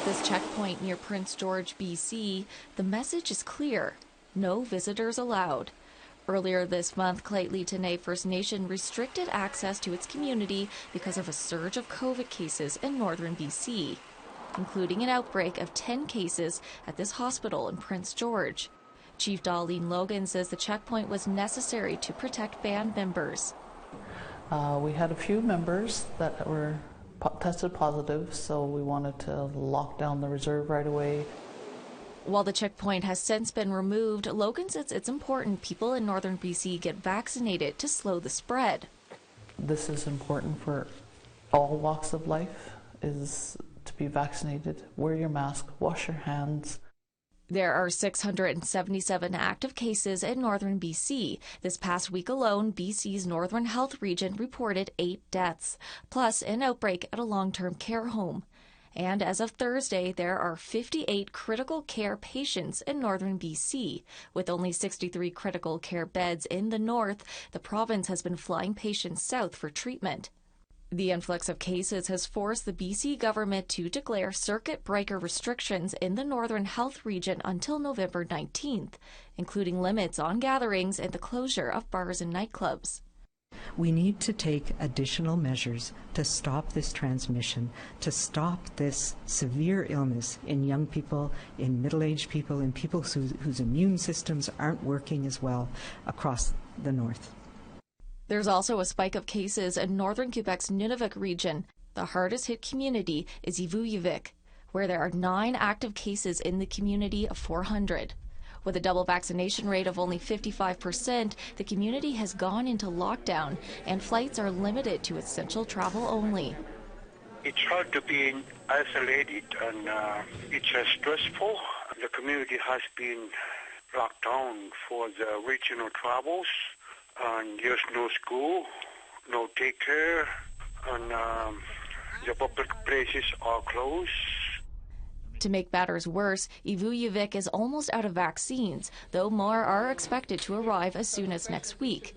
this checkpoint near Prince George, BC, the message is clear: no visitors allowed. Earlier this month, Lheidli First Nation restricted access to its community because of a surge of COVID cases in northern BC, including an outbreak of 10 cases at this hospital in Prince George. Chief Darlene Logan says the checkpoint was necessary to protect band members. We had a few members that were tested positive, so we wanted to lock down the reserve right away. While the checkpoint has since been removed, Logan says it's important people in northern BC get vaccinated to slow the spread. This is important for all walks of life, is to be vaccinated, wear your mask, wash your hands. There are 677 active cases in northern BC. This past week alone, BC's Northern Health Region reported 8 deaths, plus an outbreak at a long-term care home. And as of Thursday, there are 58 critical care patients in northern BC. With only 63 critical care beds in the north, the province has been flying patients south for treatment. The influx of cases has forced the BC government to declare circuit breaker restrictions in the Northern Health Region until November 19th, including limits on gatherings and the closure of bars and nightclubs. We need to take additional measures to stop this transmission, to stop this severe illness in young people, in middle-aged people, in people whose immune systems aren't working as well across the north. There's also a spike of cases in northern Quebec's Nunavut region. The hardest hit community is Ivuyavik, where there are 9 active cases in the community of 400. With a double vaccination rate of only 55%, the community has gone into lockdown and flights are limited to essential travel only. It's hard to be isolated and it's stressful. The community has been locked down for the regional travels. And there's no school, no daycare, and the public places are closed. To make matters worse, Ivuyavik is almost out of vaccines, though more are expected to arrive as soon as next week.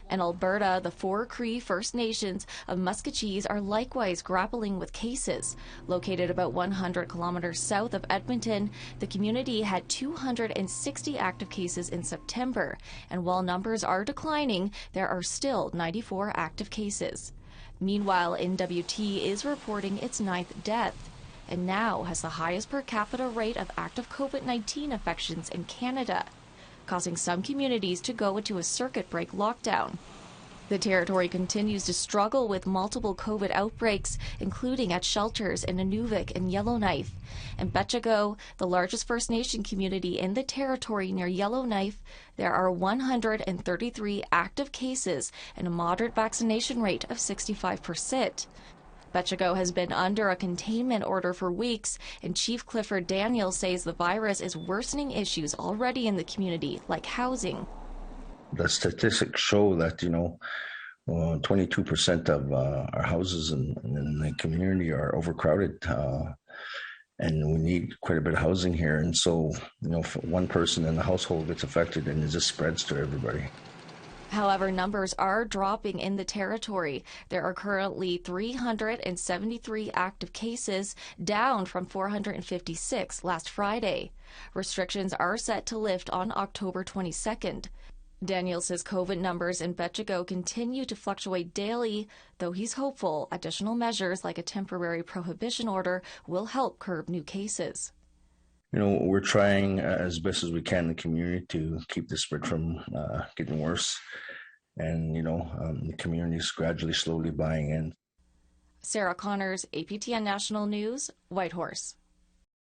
In Alberta, the 4 Cree First Nations of Muskachees are likewise grappling with cases. Located about 100 kilometers south of Edmonton, the community had 260 active cases in September, and while numbers are declining, there are still 94 active cases. Meanwhile, NWT is reporting its 9th death, and now has the highest per capita rate of active COVID-19 infections in Canada, causing some communities to go into a circuit break lockdown. The territory continues to struggle with multiple COVID outbreaks, including at shelters in Inuvik and Yellowknife. In Betchago, the largest First Nation community in the territory near Yellowknife, there are 133 active cases and a moderate vaccination rate of 65%. Betchago has been under a containment order for weeks, and Chief Clifford Daniel says the virus is worsening issues already in the community, like housing. The statistics show that, 22% of our houses in the community are overcrowded, and we need quite a bit of housing here. And so, if one person in the household gets affected, and it just spreads to everybody. However, numbers are dropping in the territory. There are currently 373 active cases, down from 456 last Friday. Restrictions are set to lift on October 22nd. Daniel says COVID numbers in Betchago continue to fluctuate daily, though he's hopeful additional measures like a temporary prohibition order will help curb new cases. We're trying as best as we can in the community to keep the spread from getting worse. And, the community is gradually, slowly buying in. Sarah Connors, APTN National News, Whitehorse.